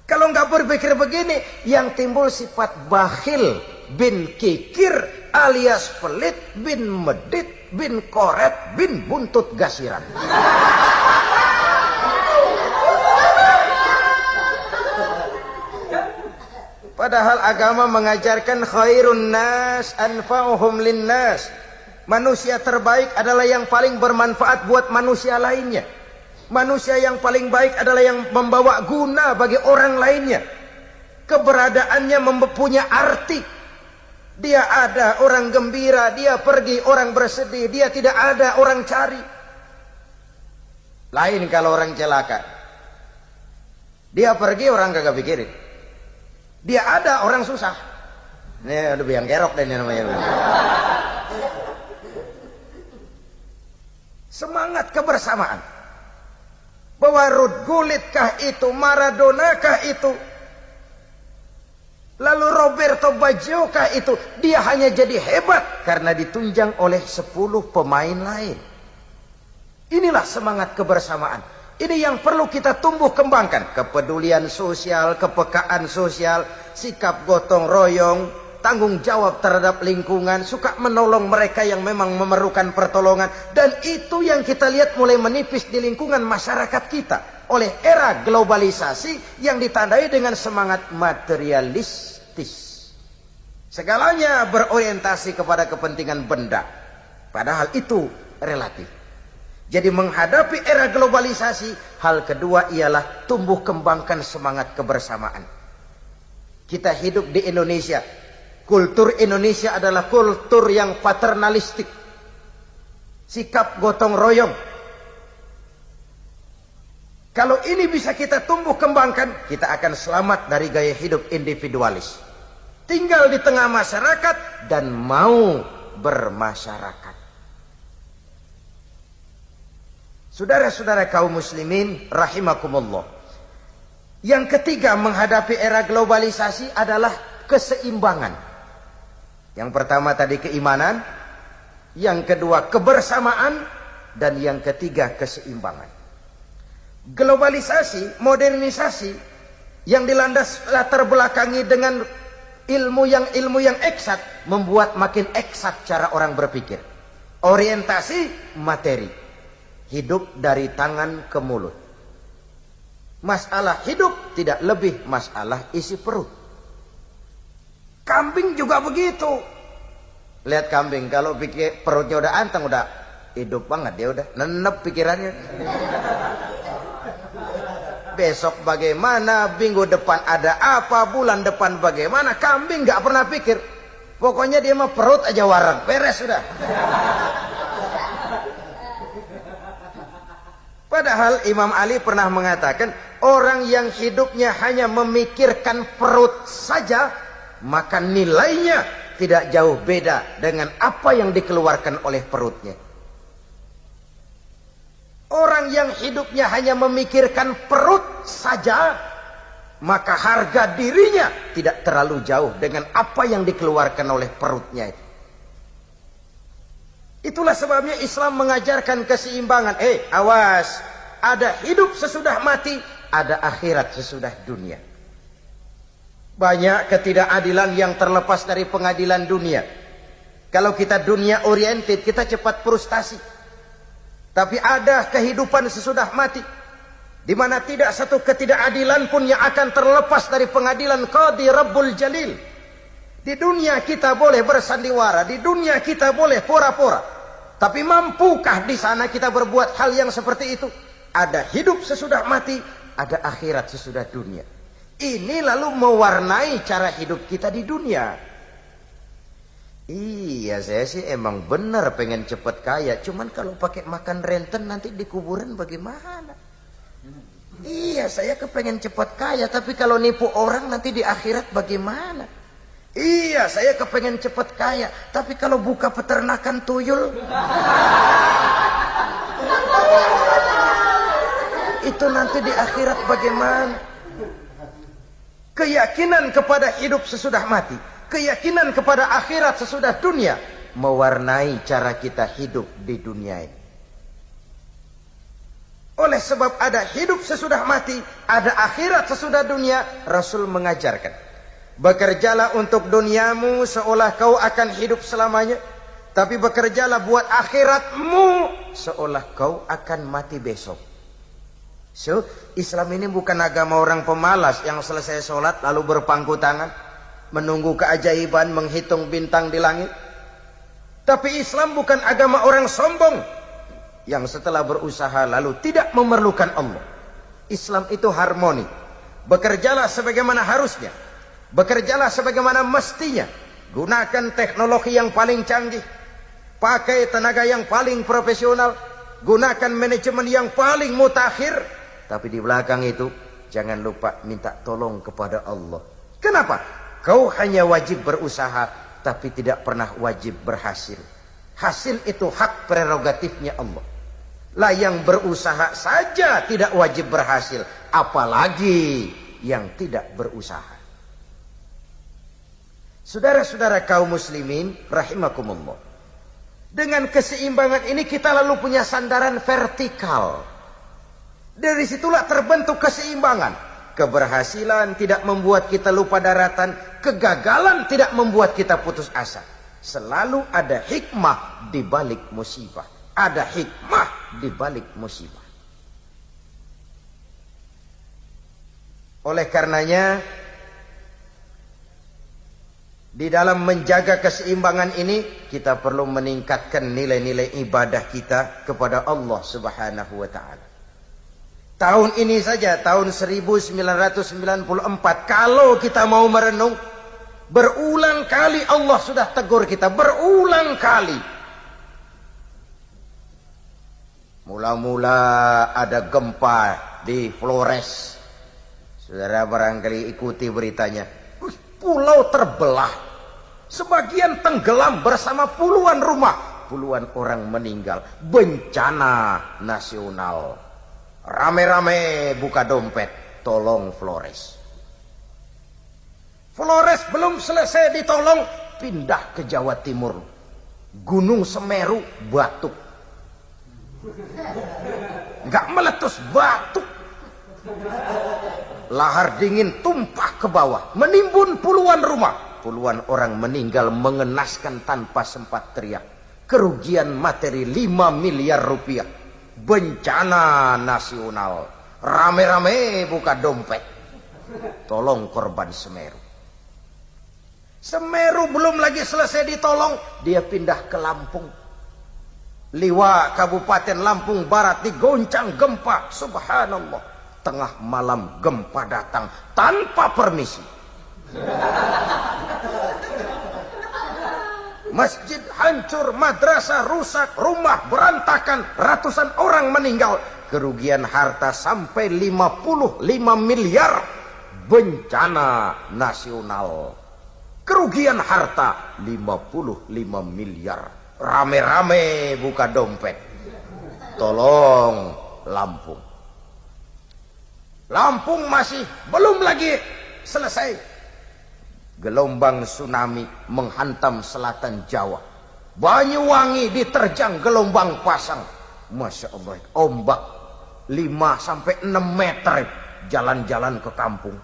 Kalau nggak berpikir begini, yang timbul sifat bakhil bin kikir alias pelit bin medit bin koret bin buntut gasiran. Padahal agama mengajarkan khairun nas anfa'uhum linnas. Manusia terbaik adalah yang paling bermanfaat buat manusia lainnya. Manusia yang paling baik adalah yang membawa guna bagi orang lainnya. Keberadaannya mempunyai arti. Dia ada, orang gembira. Dia pergi, orang bersedih. Dia tidak ada, orang cari. Lain kalau orang celaka. Dia pergi, orang kagak pikirin. Dia ada, orang susah. Ini udah biang kerok deh ini namanya. Semangat kebersamaan. Bahwa Ruud Gullit kah itu, Maradona kah itu, lalu Roberto Baggio kah itu, dia hanya jadi hebat karena ditunjang oleh 10 pemain lain. Inilah semangat kebersamaan. Ini yang perlu kita tumbuh kembangkan. Kepedulian sosial, kepekaan sosial, sikap gotong royong, tanggung jawab terhadap lingkungan, suka menolong mereka yang memang memerlukan pertolongan. Dan itu yang kita lihat mulai menipis di lingkungan masyarakat kita. Oleh era globalisasi yang ditandai dengan semangat materialistis. Segalanya berorientasi kepada kepentingan benda. Padahal itu relatif. Jadi menghadapi era globalisasi, hal kedua ialah tumbuh kembangkan semangat kebersamaan. Kita hidup di Indonesia. Kultur Indonesia adalah kultur yang paternalistik. Sikap gotong royong. Kalau ini bisa kita tumbuh kembangkan, kita akan selamat dari gaya hidup individualis. Tinggal di tengah masyarakat dan mau bermasyarakat. Saudara-saudara kaum muslimin rahimakumullah. Yang ketiga menghadapi era globalisasi adalah keseimbangan. Yang pertama tadi keimanan, yang kedua kebersamaan, dan yang ketiga keseimbangan. Globalisasi, modernisasi yang dilandas latar belakangi dengan ilmu yang eksat membuat makin eksat cara orang berpikir. Orientasi materi. Hidup dari tangan ke mulut. Masalah hidup tidak lebih masalah isi perut. Kambing juga begitu. Lihat kambing, kalau pikir perutnya udah anteng, udah hidup banget, dia udah nenep pikirannya. Besok bagaimana, minggu depan ada apa, bulan depan bagaimana, kambing gak pernah pikir. Pokoknya dia mah perut aja warang, beres sudah. Padahal Imam Ali pernah mengatakan, orang yang hidupnya hanya memikirkan perut saja, maka nilainya tidak jauh beda dengan apa yang dikeluarkan oleh perutnya. Orang yang hidupnya hanya memikirkan perut saja, maka harga dirinya tidak terlalu jauh dengan apa yang dikeluarkan oleh perutnya. Itulah sebabnya Islam mengajarkan keseimbangan. Awas, ada hidup sesudah mati, ada akhirat sesudah dunia. Banyak ketidakadilan yang terlepas dari pengadilan dunia. Kalau kita dunia oriented, kita cepat frustasi. Tapi ada kehidupan sesudah mati, di mana tidak satu ketidakadilan pun yang akan terlepas dari pengadilan Qadhi Rabbul Jalil. Di dunia kita boleh bersandiwara, di dunia kita boleh pora-pora. Tapi mampukah di sana kita berbuat hal yang seperti itu? Ada hidup sesudah mati, ada akhirat sesudah dunia. Ini lalu mewarnai cara hidup kita di dunia. Iya, saya sih emang benar pengen cepat kaya. Cuman kalau pakai makan renten nanti di kuburan bagaimana? Iya, saya kepengen cepat kaya. Tapi kalau nipu orang nanti di akhirat bagaimana? Iya, saya kepengen cepat kaya. Tapi kalau buka peternakan tuyul, itu nanti di akhirat bagaimana? Keyakinan kepada hidup sesudah mati, keyakinan kepada akhirat sesudah dunia, mewarnai cara kita hidup di dunia ini. Oleh sebab ada hidup sesudah mati, ada akhirat sesudah dunia, Rasul mengajarkan, bekerjalah untuk duniamu seolah kau akan hidup selamanya, tapi bekerjalah buat akhiratmu seolah kau akan mati besok. So, Islam ini bukan agama orang pemalas yang selesai sholat lalu berpangku tangan menunggu keajaiban, menghitung bintang di langit. Tapi Islam bukan agama orang sombong yang setelah berusaha lalu tidak memerlukan Allah. Islam itu harmoni. Bekerjalah sebagaimana harusnya, bekerjalah sebagaimana mestinya. Gunakan teknologi yang paling canggih, pakai tenaga yang paling profesional, gunakan manajemen yang paling mutakhir. Tapi di belakang itu jangan lupa minta tolong kepada Allah. Kenapa? Kau hanya wajib berusaha, tapi tidak pernah wajib berhasil. Hasil itu hak prerogatifnya Allah. Lah yang berusaha saja tidak wajib berhasil, apalagi yang tidak berusaha. Saudara-saudara kaum muslimin rahimakumullah, dengan keseimbangan ini kita lalu punya sandaran vertikal. Dari situlah terbentuk keseimbangan. Keberhasilan tidak membuat kita lupa daratan, kegagalan tidak membuat kita putus asa. Selalu ada hikmah di balik musibah. Ada hikmah di balik musibah. Oleh karenanya, di dalam menjaga keseimbangan ini, kita perlu meningkatkan nilai-nilai ibadah kita kepada Allah Subhanahu wa ta'ala. Tahun ini saja, tahun 1994, kalau kita mau merenung, berulang kali Allah sudah tegur kita, berulang kali. Mula-mula ada gempa di Flores. Saudara barangkali ikuti beritanya. Pulau terbelah. Sebagian tenggelam bersama puluhan rumah. Puluhan orang meninggal. Bencana nasional. Rame-rame buka dompet. Tolong Flores. Flores belum selesai ditolong. Pindah ke Jawa Timur. Gunung Semeru batuk. Enggak meletus, batuk. Lahar dingin tumpah ke bawah, menimbun puluhan rumah. Puluhan orang meninggal mengenaskan tanpa sempat teriak. Kerugian materi 5 miliar rupiah. Bencana nasional. Rame-rame buka dompet. Tolong korban Semeru. Semeru belum lagi selesai ditolong, dia pindah ke Lampung. Liwa Kabupaten Lampung Barat digoncang gempa. Subhanallah. Tengah malam gempa datang tanpa permisi. Masjid hancur, madrasah rusak, rumah berantakan, ratusan orang meninggal. Kerugian harta sampai 55 miliar. Bencana nasional. Kerugian harta 55 miliar. Rame-rame buka dompet. Tolong Lampung. Lampung masih belum lagi selesai. Gelombang tsunami menghantam selatan Jawa. Banyuwangi diterjang gelombang pasang. Masya Allah, ombak 5-6 meter jalan-jalan ke kampung.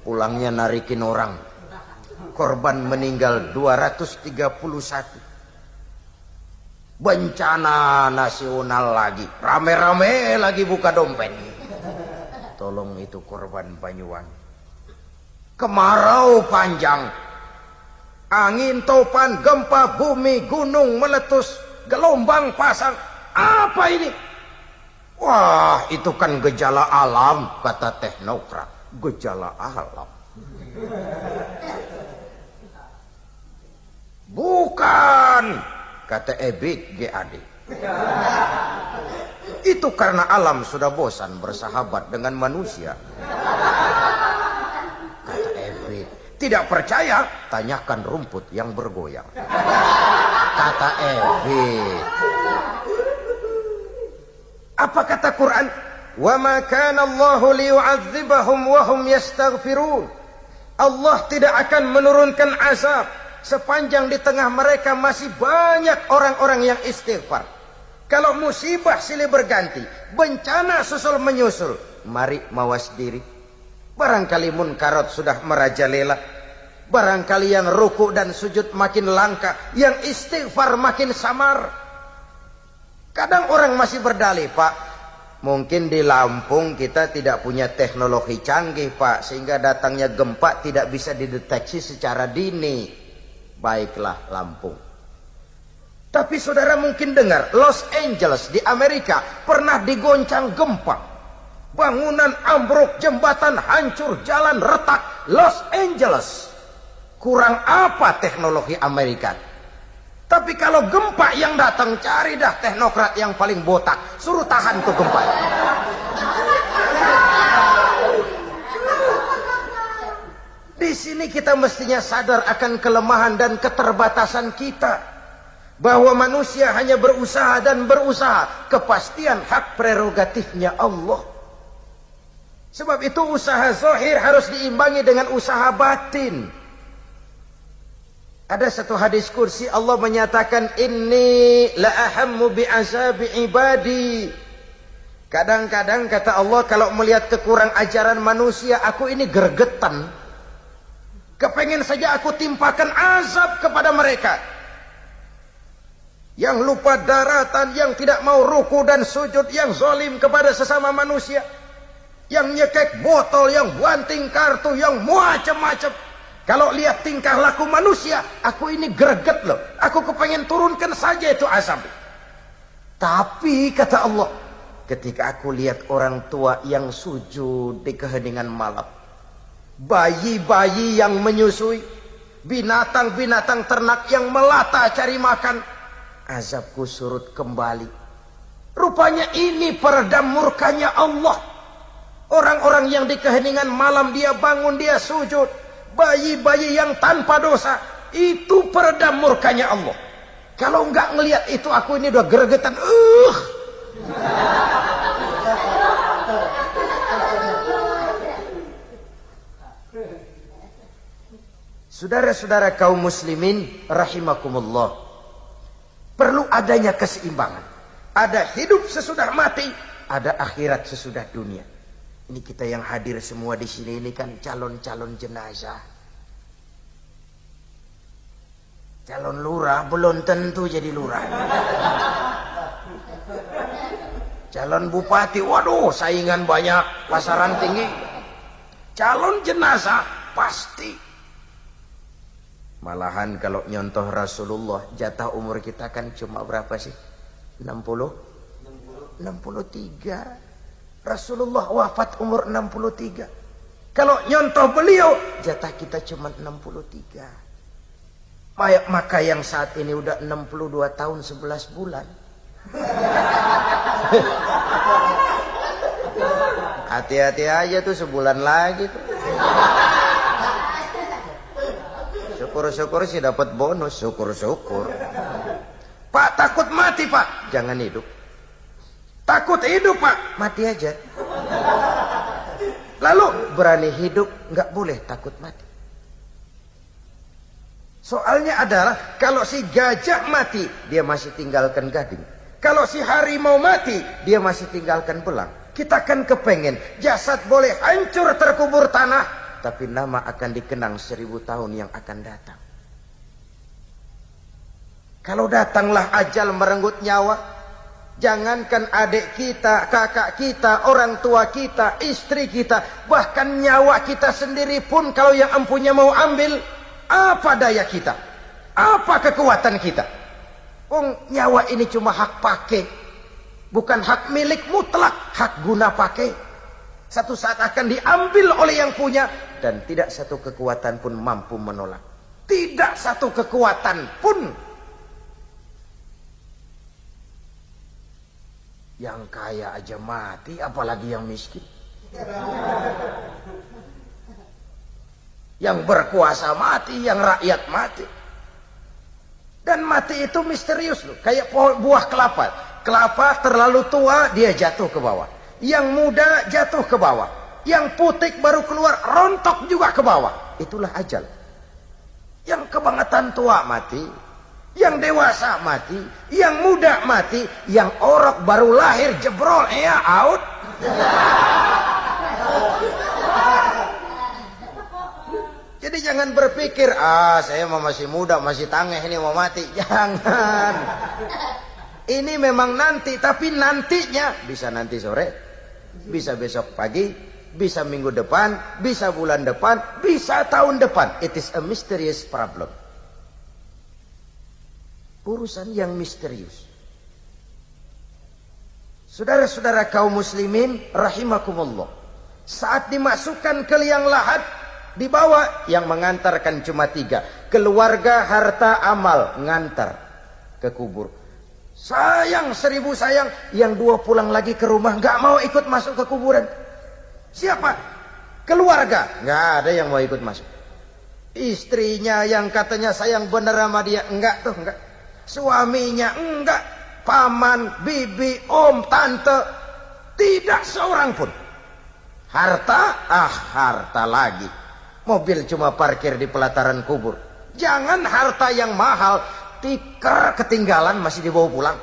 Pulangnya narikin orang. Korban meninggal 231. Bencana nasional lagi. Rame-rame lagi buka dompet. Tolong itu korban Banyuwangi. Kemarau panjang. Angin topan, gempa bumi, gunung meletus, gelombang pasang. Apa ini? Wah, itu kan gejala alam, kata teknokrat. gejala alam. Bukan, kata Ebit GAD. Itu karena alam sudah bosan bersahabat dengan manusia. Kata Ebit. Tidak percaya? Tanyakan rumput yang bergoyang. Kata Ebit. Apa kata Quran? Wa ma kana Allahu liyu'adzibahum wa hum yastaghfirun. Allah tidak akan menurunkan azab sepanjang di tengah mereka masih banyak orang-orang yang istighfar. Kalau musibah silih berganti, bencana susul menyusul, mari mawas diri. Barangkali munkarat sudah merajalela. Barangkali yang ruku dan sujud makin langka, yang istighfar makin samar. Kadang orang masih berdalih, Pak, mungkin di Lampung kita tidak punya teknologi canggih, Pak, sehingga datangnya gempa tidak bisa dideteksi secara dini. Baiklah Lampung. Tapi saudara mungkin dengar, Los Angeles di Amerika pernah digoncang gempa. Bangunan ambruk, jembatan hancur, jalan retak. Los Angeles. Kurang apa teknologi Amerika? Tapi kalau gempa yang datang, cari dah teknokrat yang paling botak. Suruh tahan tuh gempa. Di sini kita mestinya sadar akan kelemahan dan keterbatasan kita. Bahwa manusia hanya berusaha dan berusaha. Kepastian hak prerogatifnya Allah. Sebab itu usaha zahir harus diimbangi dengan usaha batin. Ada satu hadis kursi Allah menyatakan, inni la ahammu bi'azabi ibadi. Kadang-kadang kata Allah, kalau melihat kekurang ajaran manusia, aku ini gergetan. Kepengen saja aku timpakan azab kepada mereka. Yang lupa daratan, yang tidak mau ruku dan sujud, yang zalim kepada sesama manusia, yang nyekek botol, yang banting kartu, yang macam-macam. Kalau lihat tingkah laku manusia, aku ini greget loh. Aku kepengen turunkan saja itu azab. Tapi kata Allah, ketika aku lihat orang tua yang sujud di keheningan malam, bayi-bayi yang menyusui, binatang-binatang ternak yang melata cari makan, azabku surut kembali. Rupanya ini peredam murkanya Allah. Orang-orang yang di keheningan malam dia bangun, dia sujud, bayi-bayi yang tanpa dosa, itu peredam murkanya Allah. Kalau enggak ngelihat itu, aku ini udah gregetan. Saudara-saudara kaum muslimin rahimakumullah, perlu adanya keseimbangan. Ada hidup sesudah mati, ada akhirat sesudah dunia. Ini kita yang hadir semua di sini ini kan calon-calon jenazah. Calon lurah belum tentu jadi lurah. Calon bupati, waduh saingan banyak, pasaran tinggi. Calon jenazah pasti. Malahan kalau nyontoh Rasulullah, jatah umur kita kan cuma berapa sih? 63. Rasulullah wafat umur 63. Kalau nyontoh beliau, jatah kita cuma 63. Maka yang saat ini udah 62 tahun 11 bulan. Hati-hati aja tuh, sebulan lagi tuh. Syukur-syukur sih dapat bonus, syukur-syukur. Pak, takut mati, Pak. Jangan hidup. Takut hidup, Pak. Mati aja. Lalu berani hidup, nggak boleh takut mati. Soalnya adalah kalau si gajah mati, dia masih tinggalkan gading. Kalau si harimau mati, dia masih tinggalkan belang. Kita kan kepengen jasad boleh hancur terkubur tanah, tapi nama akan dikenang 1000 tahun yang akan datang. Kalau datanglah ajal merenggut nyawa, jangankan adik kita, kakak kita, orang tua kita, istri kita, bahkan nyawa kita sendiri pun kalau yang empunya mau ambil, apa daya kita? Apa kekuatan kita? Nyawa ini cuma hak pakai, bukan hak milik mutlak, hak guna pakai. Satu saat akan diambil oleh yang punya. Dan tidak satu kekuatan pun mampu menolak. Tidak satu kekuatan pun. Yang kaya aja mati, apalagi yang miskin. Yang berkuasa mati, yang rakyat mati. Dan mati itu misterius loh. Kayak buah kelapa. Kelapa terlalu tua, dia jatuh ke bawah. Yang muda jatuh ke bawah. Yang putik baru keluar, rontok juga ke bawah. Itulah ajal. Yang kebangetan tua mati. Yang dewasa mati. Yang muda mati. Yang orok baru lahir jebrol, ya out. Jadi jangan berpikir, saya masih muda, masih tangeh ini mau mati. Jangan. Ini memang nanti, tapi nantinya bisa nanti sore, bisa besok pagi, bisa minggu depan, bisa bulan depan, bisa tahun depan. It is a mysterious problem. Urusan yang misterius. Saudara-saudara kaum muslimin rahimakumullah. Saat dimasukkan ke liang lahat, dibawa, yang mengantarkan cuma 3. Keluarga, harta, amal, ngantar ke kubur. Sayang 1000 sayang, yang 2 pulang lagi ke rumah, nggak mau ikut masuk ke kuburan. Siapa? Keluarga, nggak ada yang mau ikut masuk. Istrinya yang katanya sayang bener sama dia, enggak tuh, enggak. Suaminya enggak, paman, bibi, om, tante, tidak seorang pun. Harta, harta lagi. Mobil cuma parkir di pelataran kubur. Jangan harta yang mahal, tikar ketinggalan masih dibawa pulang.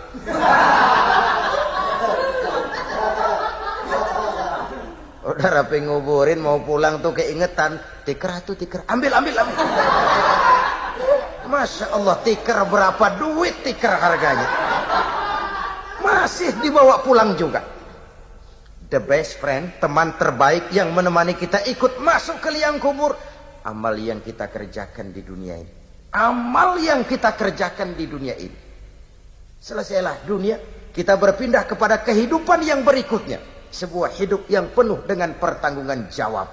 Udah rapi nguburin mau pulang tuh keingetan, tikar tuh tikar, ambil. Masya Allah, tikar berapa duit tikar harganya. Masih dibawa pulang juga. The best friend, teman terbaik yang menemani kita ikut masuk ke liang kubur. Amal yang kita kerjakan di dunia ini. Amal yang kita kerjakan di dunia ini. Selesailah dunia, kita berpindah kepada kehidupan yang berikutnya. Sebuah hidup yang penuh dengan pertanggungan jawab.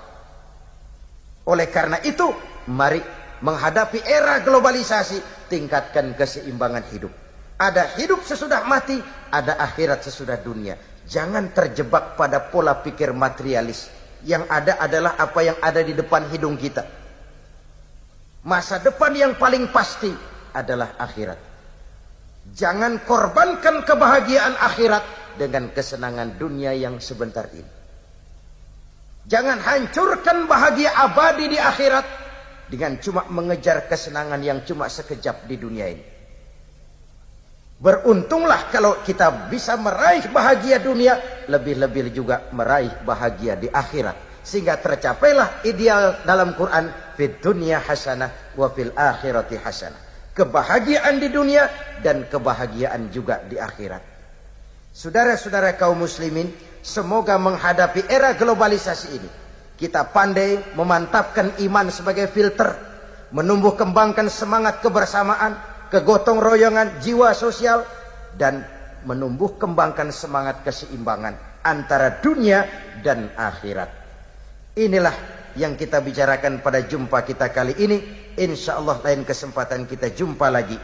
Oleh karena itu, mari menghadapi era globalisasi, tingkatkan keseimbangan hidup. Ada hidup sesudah mati, ada akhirat sesudah dunia. Jangan terjebak pada pola pikir materialis. Yang ada adalah apa yang ada di depan hidung kita. Masa depan yang paling pasti adalah akhirat. Jangan korbankan kebahagiaan akhirat dengan kesenangan dunia yang sebentar ini. Jangan hancurkan bahagia abadi di akhirat dengan cuma mengejar kesenangan yang cuma sekejap di dunia ini. Beruntunglah kalau kita bisa meraih bahagia dunia, lebih-lebih juga meraih bahagia di akhirat. Sehingga tercapailah ideal dalam Quran, fid dunya hasanah wa fil akhirati hasanah. Kebahagiaan di dunia dan kebahagiaan juga di akhirat. Saudara-saudara kaum muslimin, semoga menghadapi era globalisasi ini, kita pandai memantapkan iman sebagai filter, menumbuh kembangkan semangat kebersamaan, kegotong royongan, jiwa sosial, dan menumbuh kembangkan semangat keseimbangan antara dunia dan akhirat. Inilah yang kita bicarakan pada jumpa kita kali ini. Insyaallah lain kesempatan kita jumpa lagi.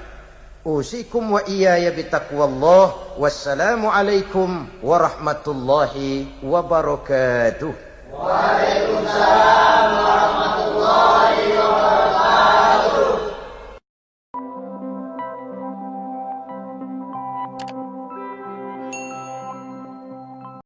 Usikum wa iyaya bitaqwallah. Wassalamu alaikum warahmatullahi wabarakatuh. Waalaikumsalam warahmatullahi